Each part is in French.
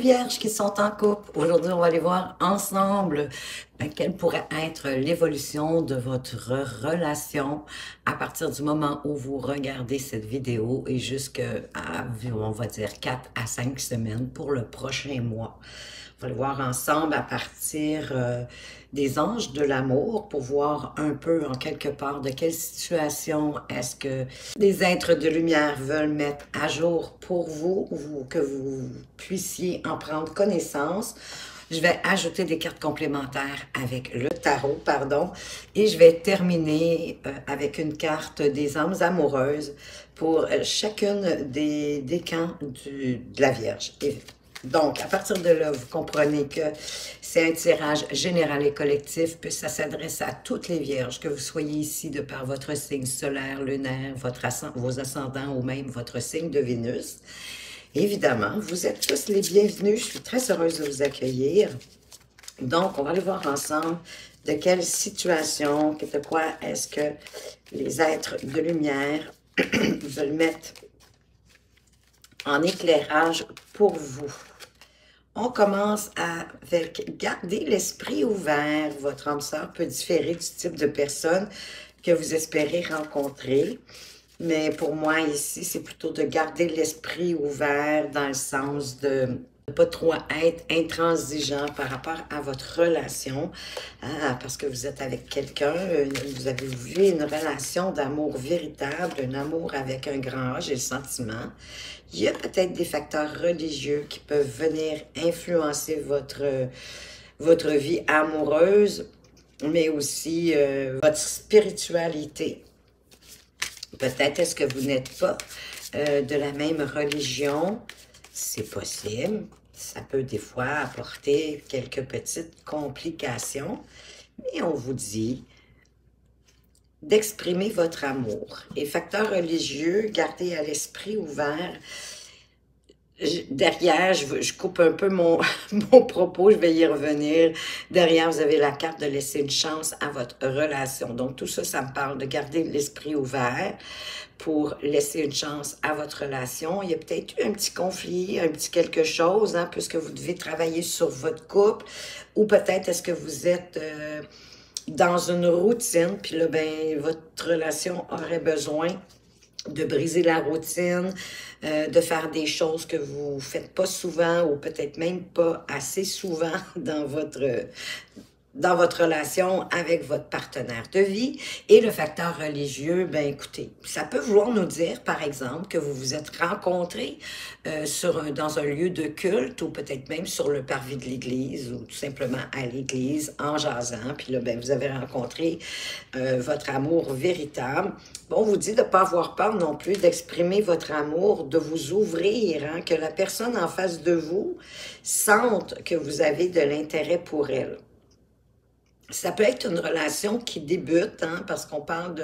vierges qui sont en couple. Aujourd'hui, on va aller voir ensemble quelle pourrait être l'évolution de votre relation à partir du moment où vous regardez cette vidéo et jusqu'à, on va dire, 4 à 5 semaines pour le prochain mois. On va le voir ensemble à partir des anges de l'amour pour voir un peu en quelque part de quelle situation est-ce que les êtres de lumière veulent mettre à jour pour vous, que vous puissiez en prendre connaissance. Je vais ajouter des cartes complémentaires avec le tarot, pardon, et je vais terminer avec une carte des âmes amoureuses pour chacune des camps de la Vierge. Donc, à partir de là, vous comprenez que c'est un tirage général et collectif, puis ça s'adresse à toutes les vierges, que vous soyez ici de par votre signe solaire, lunaire, vos ascendants ou même votre signe de Vénus. Évidemment, vous êtes tous les bienvenus. Je suis très heureuse de vous accueillir. Donc, on va aller voir ensemble de quelle situation, de quoi est-ce que les êtres de lumière veulent mettre en éclairage pour vous. On commence avec garder l'esprit ouvert. Votre âme sœur peut différer du type de personne que vous espérez rencontrer. Mais pour moi, ici, c'est plutôt de garder l'esprit ouvert dans le sens de ne pas trop être intransigeant par rapport à votre relation, parce que vous êtes avec quelqu'un, vous avez vu une relation d'amour véritable, un amour avec un grand A, j'ai le sentiment. Il y a peut-être des facteurs religieux qui peuvent venir influencer votre vie amoureuse, mais aussi votre spiritualité. Peut-être est-ce que vous n'êtes pas de la même religion. C'est possible. Ça peut des fois apporter quelques petites complications. Mais on vous dit d'exprimer votre amour. Et facteurs religieux, gardez à l'esprit ouvert. Derrière, je coupe un peu mon propos, je vais y revenir. Derrière, vous avez la carte de laisser une chance à votre relation. Donc, tout ça, ça me parle de garder l'esprit ouvert pour laisser une chance à votre relation. Il y a peut-être eu un petit conflit, un petit quelque chose, hein, puisque vous devez travailler sur votre couple, ou peut-être est-ce que vous êtes dans une routine, puis là, ben, votre relation aurait besoin de briser la routine, de faire des choses que vous ne faites pas souvent ou peut-être même pas assez souvent dans votre relation avec votre partenaire de vie. Et le facteur religieux, ben écoutez, ça peut vouloir nous dire, par exemple, que vous vous êtes rencontrés dans un lieu de culte ou peut-être même sur le parvis de l'église ou tout simplement à l'église en jasant. Puis là, ben, vous avez rencontré votre amour véritable. Bon, on vous dit de ne pas avoir peur non plus d'exprimer votre amour, de vous ouvrir, hein, que la personne en face de vous sente que vous avez de l'intérêt pour elle. Ça peut être une relation qui débute, hein, parce qu'on parle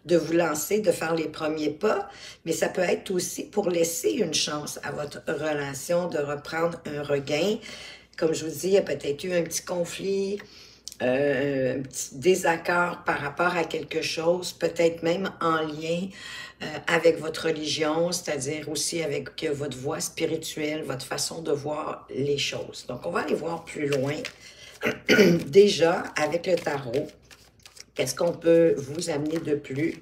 de vous lancer, de faire les premiers pas, mais ça peut être aussi pour laisser une chance à votre relation de reprendre un regain. Comme je vous dis, il y a peut-être eu un petit conflit, un petit désaccord par rapport à quelque chose, peut-être même en lien avec votre religion, c'est-à-dire aussi avec votre voie spirituelle, votre façon de voir les choses. Donc, on va aller voir plus loin. Déjà, avec le tarot, qu'est-ce qu'on peut vous amener de plus?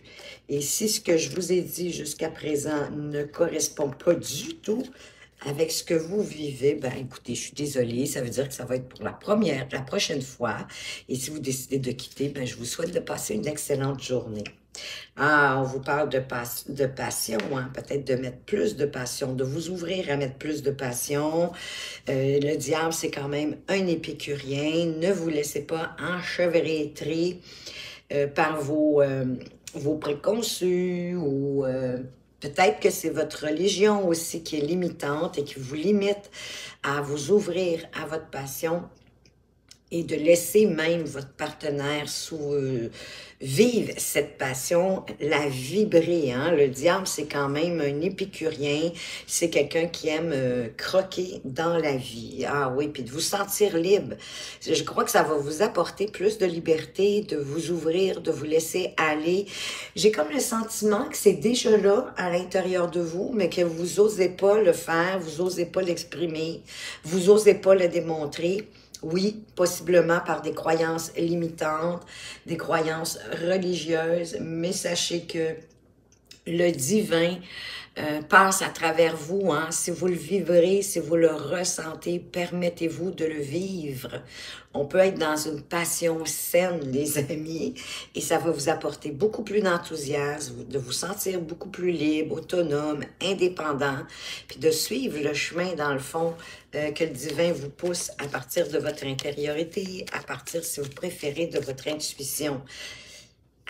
Et si ce que je vous ai dit jusqu'à présent ne correspond pas du tout avec ce que vous vivez, ben écoutez, je suis désolée, ça veut dire que ça va être pour la prochaine fois. Et si vous décidez de quitter, ben je vous souhaite de passer une excellente journée. Ah, on vous parle de passion, hein? Peut-être de mettre plus de passion, de vous ouvrir à mettre plus de passion. Le diable, c'est quand même un épicurien. Ne vous laissez pas enchevêtrer par vos préconçus ou peut-être que c'est votre religion aussi qui est limitante et qui vous limite à vous ouvrir à votre passion. et de laisser même votre partenaire vivre cette passion, la vibrer. Hein? Le diable, c'est quand même un épicurien, c'est quelqu'un qui aime croquer dans la vie. Ah oui, puis de vous sentir libre. Je crois que ça va vous apporter plus de liberté, de vous ouvrir, de vous laisser aller. J'ai comme le sentiment que c'est déjà là, à l'intérieur de vous, mais que vous osez pas le faire, vous osez pas l'exprimer, vous osez pas le démontrer. Oui, possiblement par des croyances limitantes, des croyances religieuses, mais sachez que le divin passe à travers vous. Hein? Si vous le vivrez, si vous le ressentez, permettez-vous de le vivre. On peut être dans une passion saine, les amis, et ça va vous apporter beaucoup plus d'enthousiasme, de vous sentir beaucoup plus libre, autonome, indépendant, puis de suivre le chemin, dans le fond, que le divin vous pousse à partir de votre intériorité, à partir, si vous préférez, de votre intuition.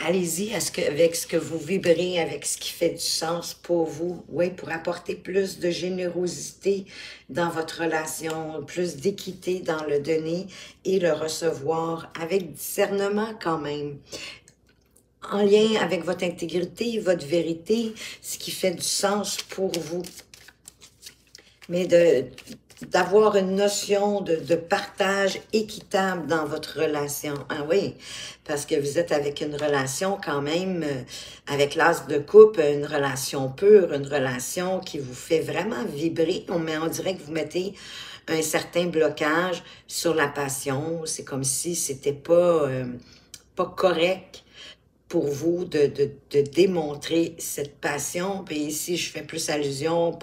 Allez-y avec ce que vous vibrez, avec ce qui fait du sens pour vous, oui, pour apporter plus de générosité dans votre relation, plus d'équité dans le donner et le recevoir, avec discernement quand même, en lien avec votre intégrité, votre vérité, ce qui fait du sens pour vous. Mais d'avoir une notion de partage équitable dans votre relation. Ah oui, parce que vous êtes avec une relation quand même, avec l'as de couple, une relation pure, une relation qui vous fait vraiment vibrer. On dirait que vous mettez un certain blocage sur la passion. C'est comme si c'était pas correct pour vous de démontrer cette passion. Puis ici, je fais plus allusion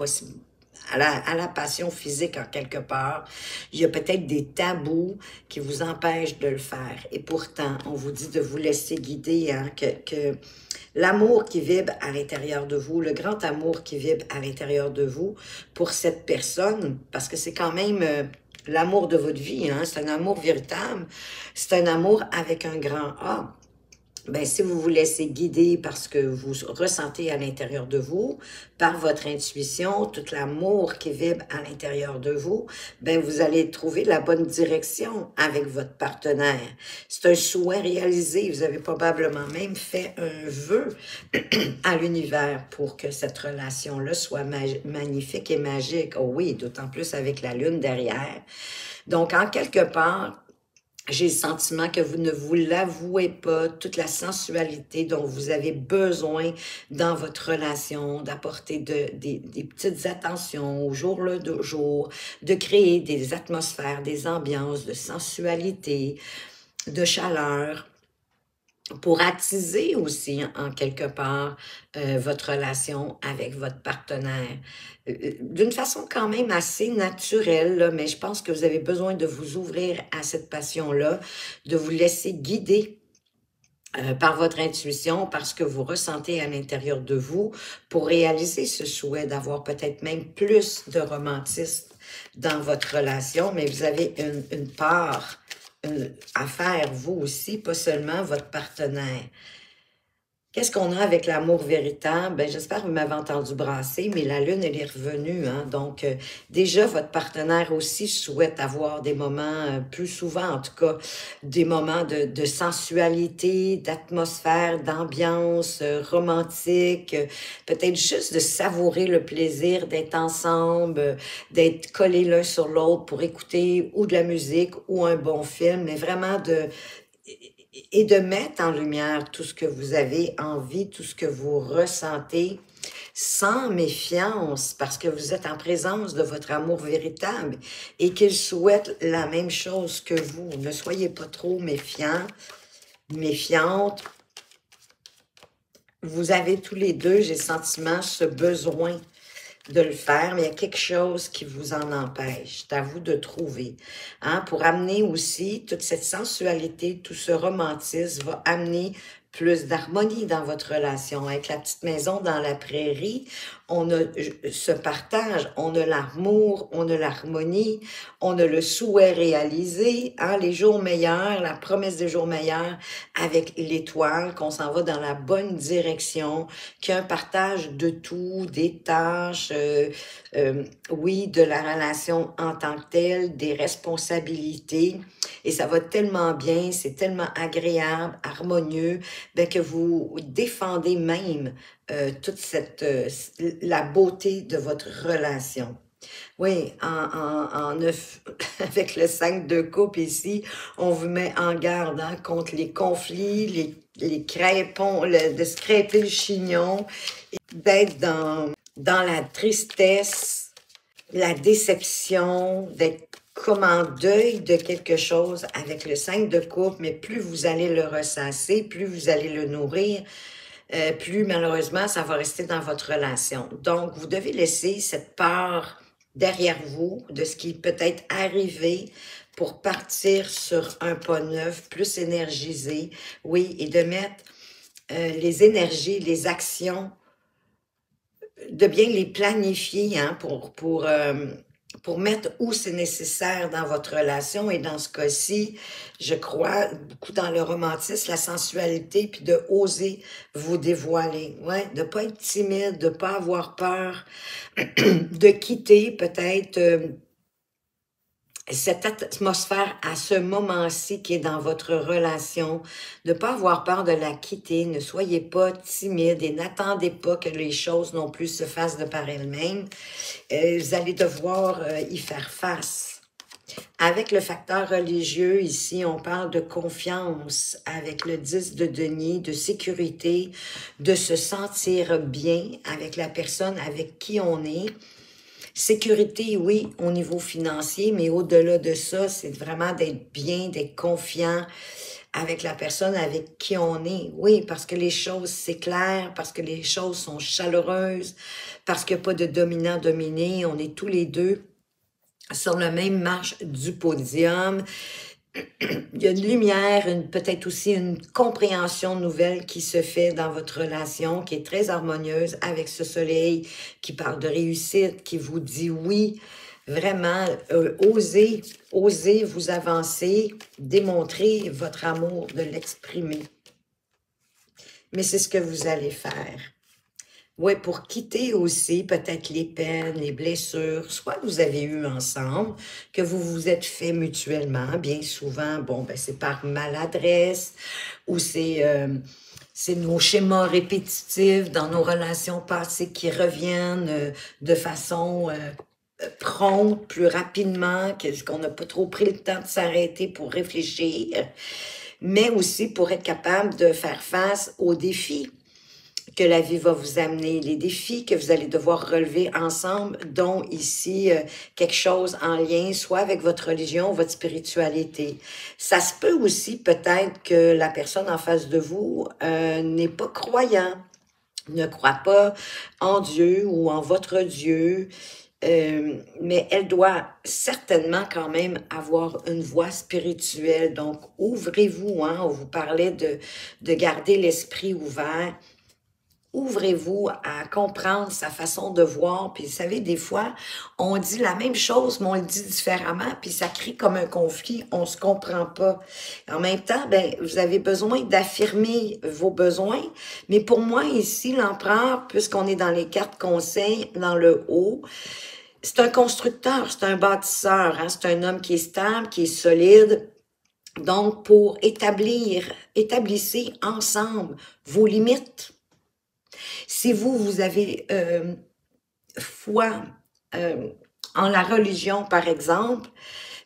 à la passion physique en quelque part. Il y a peut-être des tabous qui vous empêchent de le faire. Et pourtant, on vous dit de vous laisser guider, hein, que l'amour qui vibre à l'intérieur de vous, le grand amour qui vibre à l'intérieur de vous pour cette personne, parce que c'est quand même l'amour de votre vie, hein, c'est un amour véritable, c'est un amour avec un grand A. Ben, si vous vous laissez guider par ce que vous ressentez à l'intérieur de vous, par votre intuition, tout l'amour qui vibre à l'intérieur de vous, ben, vous allez trouver la bonne direction avec votre partenaire. C'est un souhait réalisé. Vous avez probablement même fait un vœu à l'univers pour que cette relation-là soit magnifique et magique. Oh oui, d'autant plus avec la lune derrière. Donc, en quelque part, j'ai le sentiment que vous ne vous l'avouez pas, toute la sensualité dont vous avez besoin dans votre relation, d'apporter des petites attentions au jour le jour, de créer des atmosphères, des ambiances de sensualité, de chaleur, pour attiser aussi, en quelque part, votre relation avec votre partenaire. D'une façon quand même assez naturelle, là, mais je pense que vous avez besoin de vous ouvrir à cette passion-là, de vous laisser guider par votre intuition, par ce que vous ressentez à l'intérieur de vous, pour réaliser ce souhait d'avoir peut-être même plus de romantisme dans votre relation, mais vous avez une part à faire, vous aussi, pas seulement votre partenaire. Qu'est-ce qu'on a avec l'amour véritable? Ben, j'espère que vous m'avez entendu brasser, mais la lune, elle est revenue. Hein? Donc, déjà, votre partenaire aussi souhaite avoir des moments, plus souvent en tout cas, des moments de sensualité, d'atmosphère, d'ambiance romantique, peut-être juste de savourer le plaisir d'être ensemble, d'être collés l'un sur l'autre pour écouter ou de la musique ou un bon film, mais vraiment et de mettre en lumière tout ce que vous avez envie, tout ce que vous ressentez, sans méfiance, parce que vous êtes en présence de votre amour véritable et qu'il souhaite la même chose que vous. Ne soyez pas trop méfiants, méfiantes. Vous avez tous les deux, j'ai le sentiment, ce besoin de le faire, mais il y a quelque chose qui vous en empêche. C'est à vous de trouver. Hein? Pour amener aussi toute cette sensualité, tout ce romantisme va amener plus d'harmonie dans votre relation. Avec la petite maison dans la prairie, on a ce partage, on a l'amour, on a l'harmonie, on a le souhait réalisé, hein, les jours meilleurs, la promesse des jours meilleurs avec l'étoile, qu'on s'en va dans la bonne direction, qu'il y a un partage de tout, des tâches, oui, de la relation en tant que telle, des responsabilités, et ça va tellement bien, c'est tellement agréable, harmonieux, ben, que vous défendez même toute la beauté de votre relation. Oui, avec le 5 de coupe ici, on vous met en garde hein, contre les conflits, les crêpons, de scraper le chignon, d'être dans la tristesse, la déception, d'être comme en deuil de quelque chose avec le 5 de coupe, mais plus vous allez le ressasser, plus vous allez le nourrir, plus malheureusement, ça va rester dans votre relation. Donc, vous devez laisser cette part derrière vous de ce qui peut être arrivé pour partir sur un pas neuf, plus énergisé, oui, et de mettre les énergies, les actions, de bien les planifier hein, pour mettre où c'est nécessaire dans votre relation. Et dans ce cas-ci, je crois beaucoup dans le romantisme, la sensualité, puis de oser vous dévoiler. Ouais, de pas être timide, de pas avoir peur, de quitter peut-être cette atmosphère à ce moment-ci qui est dans votre relation, de ne pas avoir peur de la quitter, ne soyez pas timide et n'attendez pas que les choses non plus se fassent de par elles-mêmes. Vous allez devoir y faire face. Avec le facteur religieux, ici, on parle de confiance avec le 10 de denier, de sécurité, de se sentir bien avec la personne avec qui on est. Sécurité, oui, au niveau financier, mais au-delà de ça, c'est vraiment d'être bien, d'être confiant avec la personne avec qui on est. Oui, parce que les choses s'éclairent, parce que les choses sont chaleureuses, parce qu'il n'y a pas de dominant-dominé, on est tous les deux sur la même marche du podium. Il y a une lumière, peut-être aussi une compréhension nouvelle qui se fait dans votre relation, qui est très harmonieuse avec ce soleil qui parle de réussite, qui vous dit oui, vraiment, osez vous avancer, démontrer votre amour, de l'exprimer. Mais c'est ce que vous allez faire. Oui, pour quitter aussi peut-être les peines, les blessures, soit que vous avez eu ensemble, que vous vous êtes fait mutuellement. Bien souvent, bon, ben c'est par maladresse ou c'est nos schémas répétitifs dans nos relations passées qui reviennent de façon prompte, plus rapidement, qu'on n'a pas trop pris le temps de s'arrêter pour réfléchir, mais aussi pour être capable de faire face aux défis que la vie va vous amener, les défis que vous allez devoir relever ensemble, dont ici quelque chose en lien, soit avec votre religion, votre spiritualité. Ça se peut aussi peut-être que la personne en face de vous n'est pas croyant, ne croit pas en Dieu ou en votre Dieu, mais elle doit certainement quand même avoir une voie spirituelle. Donc, ouvrez-vous, hein, on vous parlait de garder l'esprit ouvert. Ouvrez-vous à comprendre sa façon de voir. Puis, vous savez, des fois, on dit la même chose, mais on le dit différemment, puis ça crée comme un conflit, on se comprend pas. En même temps, ben, vous avez besoin d'affirmer vos besoins, mais pour moi, ici, l'empereur, puisqu'on est dans les cartes conseils, dans le haut, c'est un constructeur, c'est un bâtisseur, hein, c'est un homme qui est stable, qui est solide. Donc, pour établissez ensemble vos limites. Si vous avez foi en la religion, par exemple,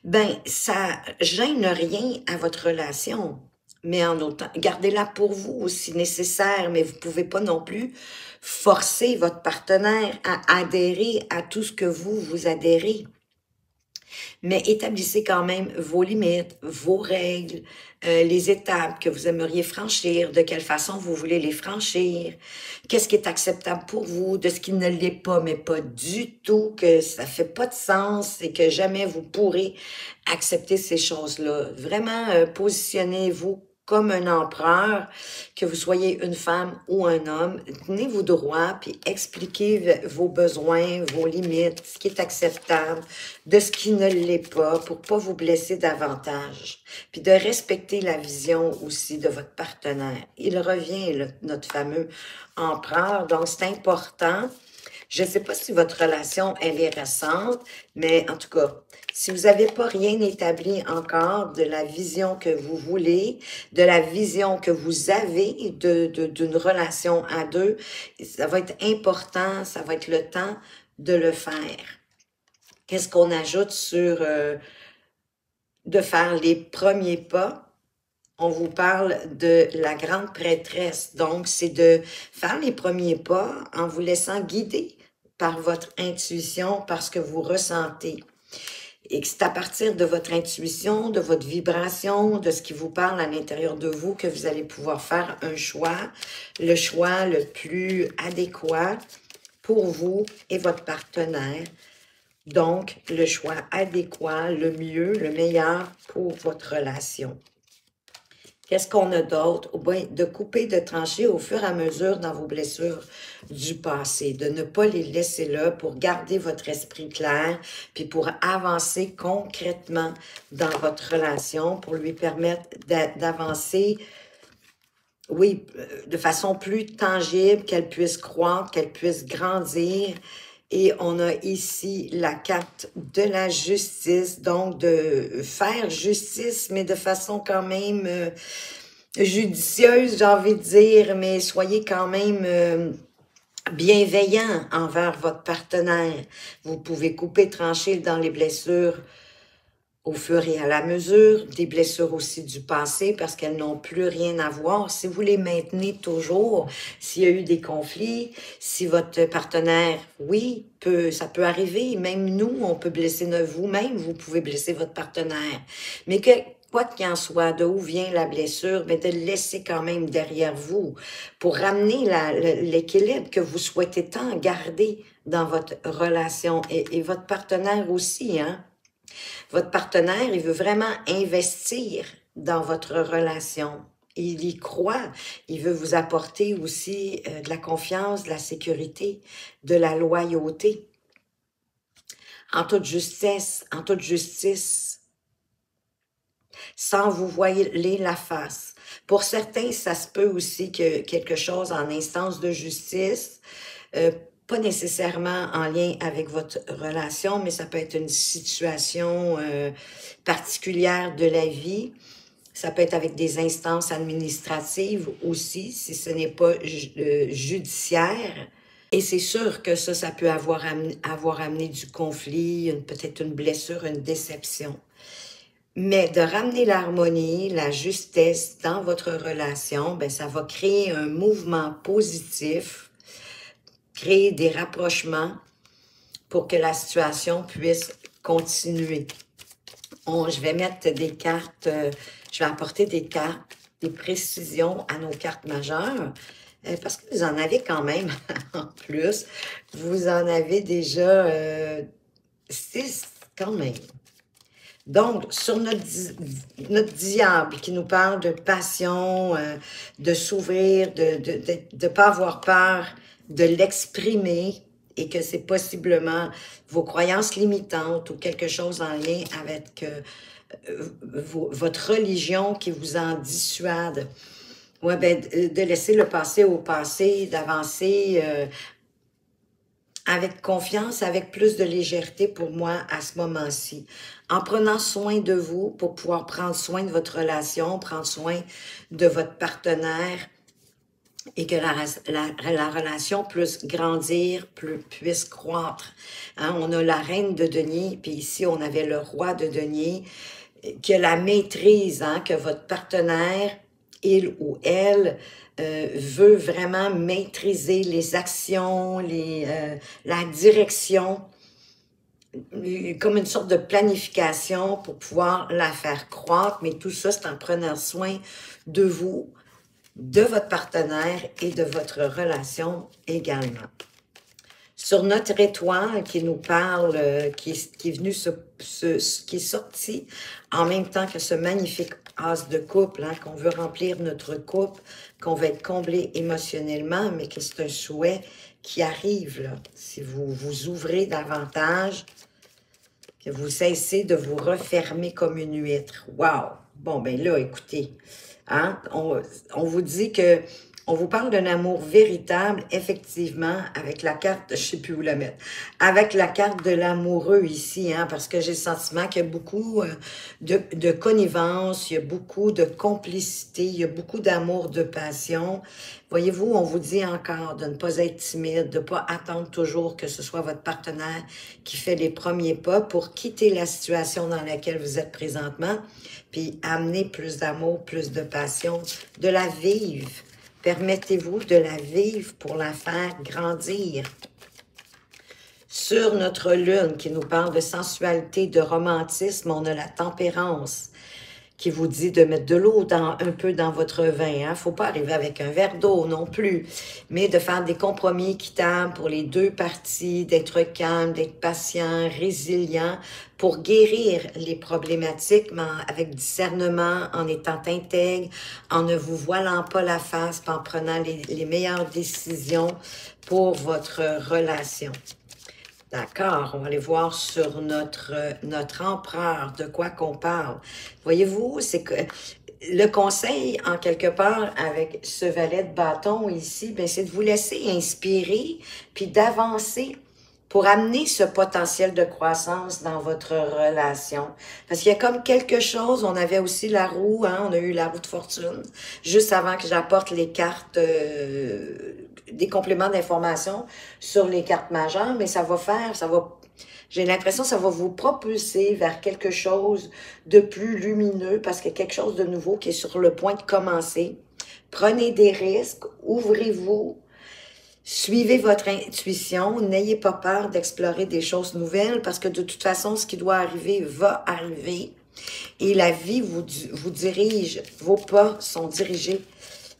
ben ça gêne rien à votre relation. Mais en autant, gardez-la pour vous si nécessaire, mais vous ne pouvez pas non plus forcer votre partenaire à adhérer à tout ce que vous adhérez. Mais établissez quand même vos limites, vos règles, les étapes que vous aimeriez franchir, de quelle façon vous voulez les franchir, qu'est-ce qui est acceptable pour vous, de ce qui ne l'est pas, mais pas du tout, que ça fait pas de sens et que jamais vous pourrez accepter ces choses-là. Vraiment, positionnez-vous comme un empereur, que vous soyez une femme ou un homme. Tenez-vous droit, puis expliquez vos besoins, vos limites, ce qui est acceptable, de ce qui ne l'est pas, pour pas vous blesser davantage. Puis de respecter la vision aussi de votre partenaire. Il revient, notre fameux empereur, donc c'est important. Je ne sais pas si votre relation, elle est récente, mais en tout cas, si vous n'avez pas rien établi encore de la vision que vous voulez, de la vision que vous avez d'une relation à deux, ça va être important, ça va être le temps de le faire. Qu'est-ce qu'on ajoute sur de faire les premiers pas? On vous parle de la grande prêtresse. Donc, c'est de faire les premiers pas en vous laissant guider par votre intuition, par ce que vous ressentez. Et que c'est à partir de votre intuition, de votre vibration, de ce qui vous parle à l'intérieur de vous que vous allez pouvoir faire un choix, le choix le plus adéquat pour vous et votre partenaire. Donc, le choix adéquat, le mieux, le meilleur pour votre relation. Qu'est-ce qu'on a d'autre? De couper, de trancher au fur et à mesure dans vos blessures du passé, de ne pas les laisser là pour garder votre esprit clair, puis pour avancer concrètement dans votre relation, pour lui permettre d'avancer, oui, de façon plus tangible, qu'elle puisse croître, qu'elle puisse grandir. Et on a ici la carte de la justice, donc de faire justice, mais de façon quand même judicieuse, j'ai envie de dire, mais soyez quand même bienveillant envers votre partenaire. Vous pouvez couper, trancher dans les blessures au fur et à la mesure, des blessures aussi du passé parce qu'elles n'ont plus rien à voir. Si vous les maintenez toujours, s'il y a eu des conflits, si votre partenaire, oui, ça peut arriver, même nous, on peut blesser vous-même, vous pouvez blesser votre partenaire. Mais quoi qu'il en soit, de où vient la blessure, mais de le laisser quand même derrière vous pour ramener l'équilibre que vous souhaitez tant garder dans votre relation et votre partenaire aussi, hein. Votre partenaire, il veut vraiment investir dans votre relation. Il y croit. Il veut vous apporter aussi de la confiance, de la sécurité, de la loyauté. En toute justice, sans vous voiler la face. Pour certains, ça se peut aussi que quelque chose en instance de justice, pas nécessairement en lien avec votre relation, mais ça peut être une situation particulière de la vie. Ça peut être avec des instances administratives aussi, si ce n'est pas judiciaire. Et c'est sûr que ça peut avoir amené du conflit, peut-être une blessure, une déception. Mais de ramener l'harmonie, la justesse dans votre relation, ben ça va créer un mouvement positif, créer des rapprochements pour que la situation puisse continuer. Je vais mettre des cartes, je vais apporter des cartes, des précisions à nos cartes majeures, parce que vous en avez quand même en plus. Vous en avez déjà 6 quand même. Donc, sur notre diable qui nous parle de passion, de s'ouvrir, de pas avoir peur, de l'exprimer et que c'est possiblement vos croyances limitantes ou quelque chose en lien avec votre religion qui vous en dissuade. Ouais, ben, de laisser le passé au passé, d'avancer avec confiance, avec plus de légèreté pour moi à ce moment-ci. En prenant soin de vous pour pouvoir prendre soin de votre relation, prendre soin de votre partenaire et que la relation puisse grandir, puisse croître. Hein, on a la reine de denier, puis ici on avait le roi de denier, qui a la maîtrise, hein, que votre partenaire, il ou elle, veut vraiment maîtriser les actions, la direction, comme une sorte de planification pour pouvoir la faire croître, mais tout ça, c'est en prenant soin de vous, de votre partenaire et de votre relation également. Sur notre étoile qui nous parle, qui est venue qui est sortie en même temps que ce magnifique as de couple, hein, qu'on veut remplir notre couple, qu'on va être comblé émotionnellement, mais que c'est un souhait qui arrive, là. Si vous vous ouvrez davantage, que vous cessez de vous refermer comme une huître. Wow! Bon, ben là, écoutez, hein, on vous dit que on vous parle d'un amour véritable, effectivement, avec la carte, je sais plus où la mettre, avec la carte de l'amoureux ici, hein, parce que j'ai le sentiment qu'il y a beaucoup de connivence, il y a beaucoup de complicité, il y a beaucoup d'amour, de passion. Voyez-vous, on vous dit encore de ne pas être timide, de ne pas attendre toujours que ce soit votre partenaire qui fait les premiers pas pour quitter la situation dans laquelle vous êtes présentement, puis amener plus d'amour, plus de passion, de la vivre. Permettez-vous de la vivre pour la faire grandir. Sur notre lune qui nous parle de sensualité, de romantisme, on a la tempérance qui vous dit de mettre de l'eau un peu dans votre vin. Hein? Faut pas arriver avec un verre d'eau non plus, mais de faire des compromis équitables pour les deux parties, d'être calme, d'être patient, résilient, pour guérir les problématiques, mais avec discernement, en étant intègre, en ne vous voilant pas la face, en prenant les meilleures décisions pour votre relation. D'accord, on va aller voir sur notre empereur, de quoi qu'on parle. Voyez-vous, c'est que le conseil, en quelque part, avec ce valet de bâton ici, ben, c'est de vous laisser inspirer, puis d'avancer pour amener ce potentiel de croissance dans votre relation. Parce qu'il y a comme quelque chose, on avait aussi la roue, hein, on a eu la roue de fortune, juste avant que j'apporte les cartes, des compléments d'information sur les cartes majeures, mais ça va faire, j'ai l'impression que ça va vous propulser vers quelque chose de plus lumineux, parce qu'il y a quelque chose de nouveau qui est sur le point de commencer. Prenez des risques, ouvrez-vous, suivez votre intuition, n'ayez pas peur d'explorer des choses nouvelles parce que de toute façon, ce qui doit arriver va arriver et la vie vous dirige, vos pas sont dirigés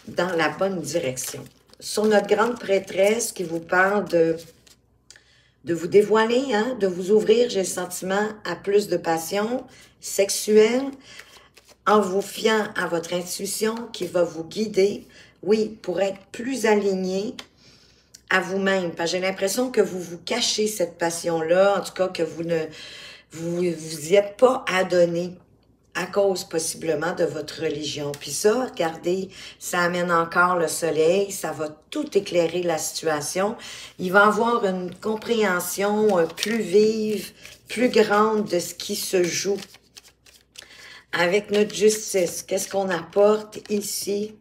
dans la bonne direction. Sur notre grande prêtresse qui vous parle de vous dévoiler, hein, de vous ouvrir, j'ai le sentiment, à plus de passion sexuelle en vous fiant à votre intuition qui va vous guider, oui, pour être plus aligné à vous-même, parce que j'ai l'impression que vous vous cachez cette passion-là, en tout cas que vous y êtes pas adonné à cause possiblement de votre religion. Puis ça, regardez, ça amène encore le soleil, ça va tout éclairer la situation. Il va y avoir une compréhension plus vive, plus grande de ce qui se joue. Avec notre justice, qu'est-ce qu'on apporte ici?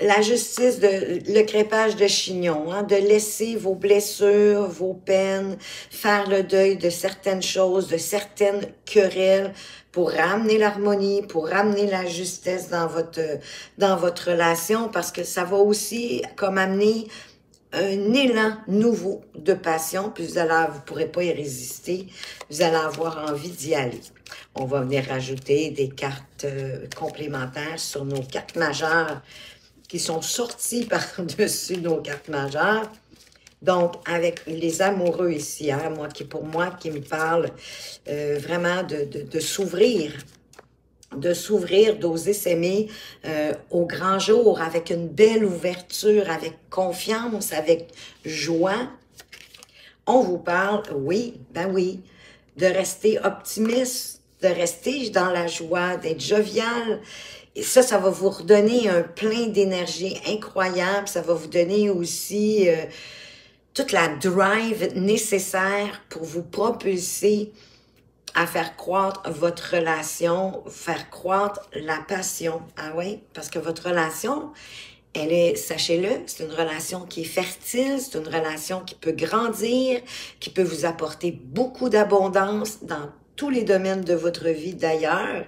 La justice, le crépage de chignon, hein, de laisser vos blessures, vos peines, faire le deuil de certaines choses, de certaines querelles pour ramener l'harmonie, pour ramener la justesse dans votre relation, parce que ça va aussi comme amener un élan nouveau de passion, puis vous pourrez pas y résister, vous allez avoir envie d'y aller. On va venir rajouter des cartes complémentaires sur nos cartes majeures qui sont sortis par-dessus nos cartes majeures. Donc, avec les amoureux ici, hein, pour moi, qui me parle vraiment de s'ouvrir, d'oser s'aimer au grand jour, avec une belle ouverture, avec confiance, avec joie. On vous parle, oui, ben oui, de rester optimiste, de rester dans la joie, d'être jovial. Et ça va vous redonner un plein d'énergie incroyable. Ça va vous donner aussi toute la drive nécessaire pour vous propulser à faire croître votre relation, faire croître la passion. Ah oui? Parce que votre relation, elle est, sachez-le, c'est une relation qui est fertile, c'est une relation qui peut grandir, qui peut vous apporter beaucoup d'abondance dans tous les domaines de votre vie d'ailleurs.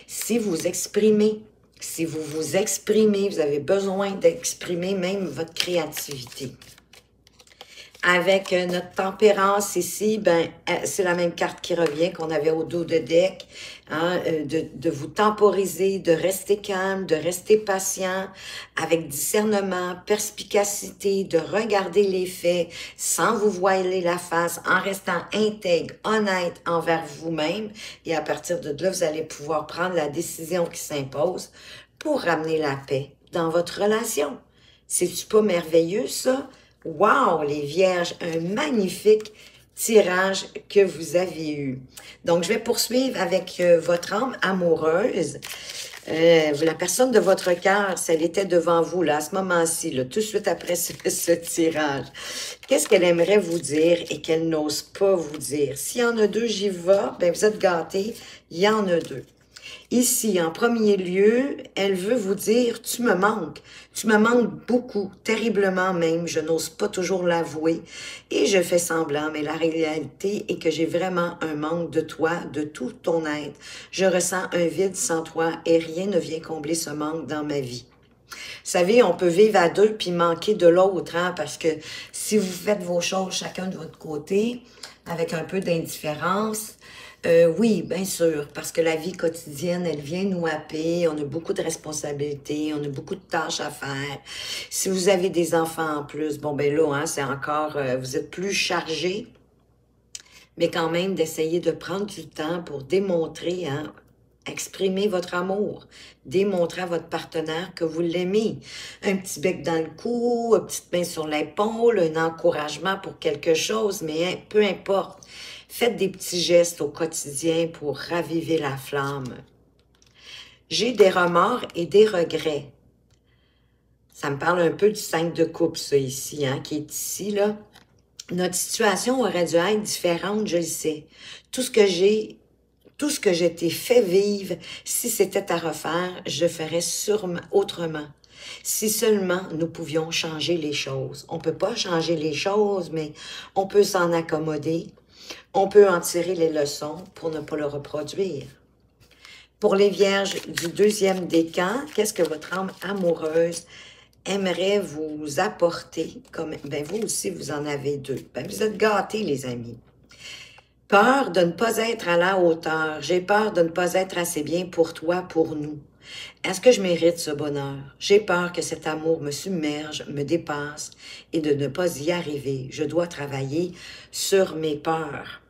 Si vous exprimez, si vous vous exprimez, vous avez besoin d'exprimer même votre créativité. Avec notre tempérance ici, ben, c'est la même carte qui revient qu'on avait au dos de deck, hein, de vous temporiser, de rester calme, de rester patient, avec discernement, perspicacité, de regarder les faits sans vous voiler la face, en restant intègre, honnête envers vous-même. Et à partir de là, vous allez pouvoir prendre la décision qui s'impose pour ramener la paix dans votre relation. C'est-tu pas merveilleux, ça? Wow, les vierges, un magnifique tirage que vous avez eu. Donc, je vais poursuivre avec votre âme amoureuse. La personne de votre cœur, si elle était devant vous, là, à ce moment-ci, là, tout de suite après ce tirage, qu'est-ce qu'elle aimerait vous dire et qu'elle n'ose pas vous dire? S'il y en a deux, j'y vais, ben vous êtes gâtés, il y en a deux. Ici, en premier lieu, elle veut vous dire, tu me manques. Tu me manques beaucoup, terriblement même. Je n'ose pas toujours l'avouer et je fais semblant, mais la réalité est que j'ai vraiment un manque de toi, de tout ton être. Je ressens un vide sans toi et rien ne vient combler ce manque dans ma vie. Vous savez, on peut vivre à deux puis manquer de l'autre, hein, parce que si vous faites vos choses chacun de votre côté, avec un peu d'indifférence, oui, bien sûr, parce que la vie quotidienne, elle vient nous happer, on a beaucoup de responsabilités, on a beaucoup de tâches à faire. Si vous avez des enfants en plus, bon ben là, hein, c'est encore, vous êtes plus chargé, mais quand même d'essayer de prendre du temps pour démontrer, hein, exprimer votre amour, démontrer à votre partenaire que vous l'aimez. Un petit bec dans le cou, une petite main sur l'épaule, un encouragement pour quelque chose, mais hein, peu importe. Faites des petits gestes au quotidien pour raviver la flamme. J'ai des remords et des regrets. Ça me parle un peu du 5 de coupe, ça ici, hein, qui est ici, là. Notre situation aurait dû être différente, je le sais. Tout ce que je t'ai fait vivre, si c'était à refaire, je ferais sûrement autrement. Si seulement nous pouvions changer les choses. On ne peut pas changer les choses, mais on peut s'en accommoder. On peut en tirer les leçons pour ne pas le reproduire. Pour les vierges du deuxième décan, qu'est-ce que votre âme amoureuse aimerait vous apporter? Comme, ben vous aussi, vous en avez deux. Ben vous êtes gâtés, les amis. Peur de ne pas être à la hauteur. J'ai peur de ne pas être assez bien pour toi, pour nous. Est-ce que je mérite ce bonheur? J'ai peur que cet amour me submerge, me dépasse et de ne pas y arriver. Je dois travailler sur mes peurs.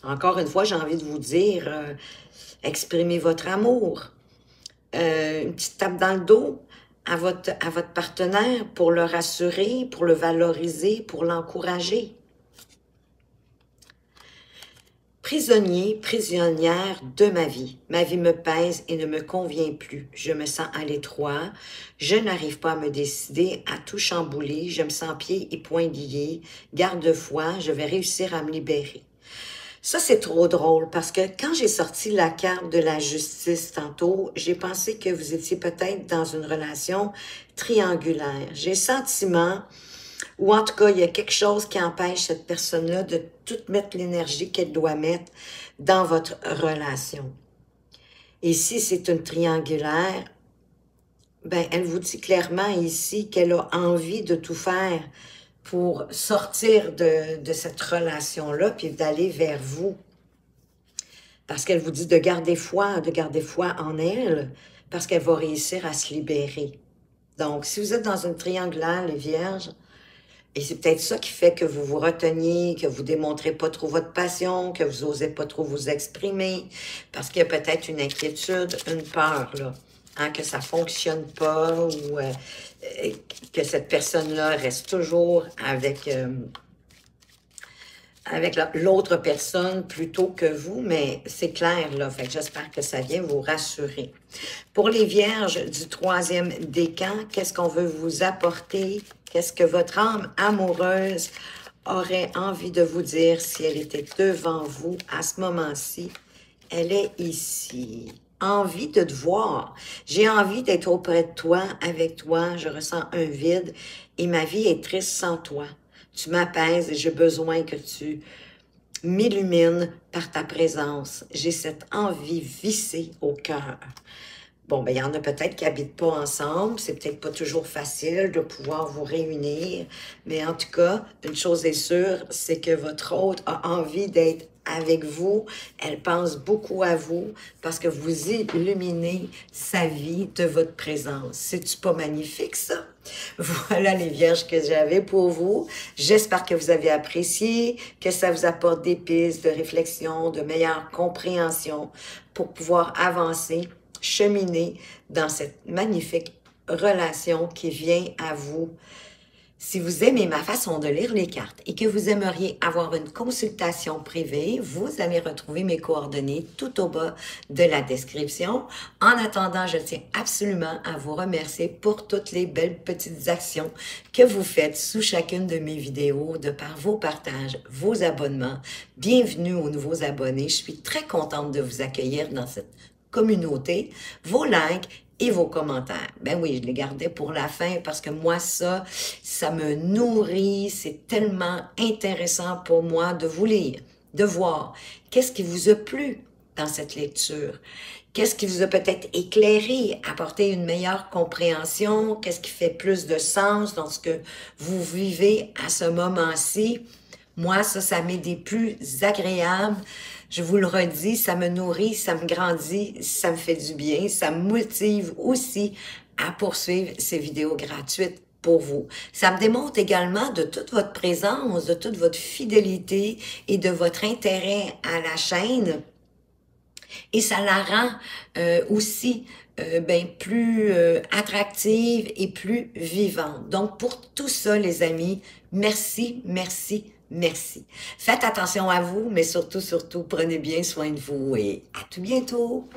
Encore une fois, j'ai envie de vous dire, exprimez votre amour. Une petite tape dans le dos à votre partenaire pour le rassurer, pour le valoriser, pour l'encourager. Prisonnier, prisonnière de ma vie. Ma vie me pèse et ne me convient plus. Je me sens à l'étroit. Je n'arrive pas à me décider, à tout chambouler. Je me sens pieds et poings liés. Garde-foi, je vais réussir à me libérer. Ça, c'est trop drôle parce que quand j'ai sorti la carte de la justice tantôt, j'ai pensé que vous étiez peut-être dans une relation triangulaire. J'ai le sentiment, ou en tout cas, il y a quelque chose qui empêche cette personne-là de tout mettre l'énergie qu'elle doit mettre dans votre relation. Et si c'est une triangulaire, ben, elle vous dit clairement ici qu'elle a envie de tout faire pour sortir de cette relation-là, puis d'aller vers vous. Parce qu'elle vous dit de garder foi en elle, parce qu'elle va réussir à se libérer. Donc, si vous êtes dans une triangulaire, les vierges, et c'est peut-être ça qui fait que vous vous reteniez, que vous démontrez pas trop votre passion, que vous osez pas trop vous exprimer, parce qu'il y a peut-être une inquiétude, une peur, là, hein, que ça fonctionne pas, ou que cette personne-là reste toujours avec l'autre personne plutôt que vous, mais c'est clair, là, fait que j'espère que ça vient vous rassurer. Pour les vierges du troisième décan, qu'est-ce qu'on veut vous apporter? Qu'est-ce que votre âme amoureuse aurait envie de vous dire si elle était devant vous à ce moment-ci? Elle est ici. Envie de te voir. J'ai envie d'être auprès de toi, avec toi. Je ressens un vide et ma vie est triste sans toi. Tu m'apaises et j'ai besoin que tu m'illumines par ta présence. J'ai cette envie vissée au cœur. Bon, ben, il y en a peut-être qui habitent pas ensemble. C'est peut-être pas toujours facile de pouvoir vous réunir. Mais en tout cas, une chose est sûre, c'est que votre hôte a envie d'être avec vous. Elle pense beaucoup à vous parce que vous illuminez sa vie de votre présence. C'est-tu pas magnifique, ça? Voilà les vierges que j'avais pour vous. J'espère que vous avez apprécié, que ça vous apporte des pistes de réflexion, de meilleure compréhension pour pouvoir avancer, cheminer dans cette magnifique relation qui vient à vous. Si vous aimez ma façon de lire les cartes et que vous aimeriez avoir une consultation privée, vous allez retrouver mes coordonnées tout au bas de la description. En attendant, je tiens absolument à vous remercier pour toutes les belles petites actions que vous faites sous chacune de mes vidéos, de par vos partages, vos abonnements. Bienvenue aux nouveaux abonnés. Je suis très contente de vous accueillir dans cette communauté. Vos likes et vos commentaires. Ben oui, je les gardais pour la fin parce que moi, ça me nourrit. C'est tellement intéressant pour moi de vous lire, de voir qu'est-ce qui vous a plu dans cette lecture. Qu'est-ce qui vous a peut-être éclairé, apporté une meilleure compréhension? Qu'est-ce qui fait plus de sens dans ce que vous vivez à ce moment-ci? Moi, ça m'est des plus agréables. Je vous le redis, ça me nourrit, ça me grandit, ça me fait du bien, ça me motive aussi à poursuivre ces vidéos gratuites pour vous. Ça me démontre également de toute votre présence, de toute votre fidélité et de votre intérêt à la chaîne. Et ça la rend aussi plus attractive et plus vivante. Donc, pour tout ça, les amis, merci, merci, merci. Faites attention à vous, mais surtout, surtout, prenez bien soin de vous et à tout bientôt.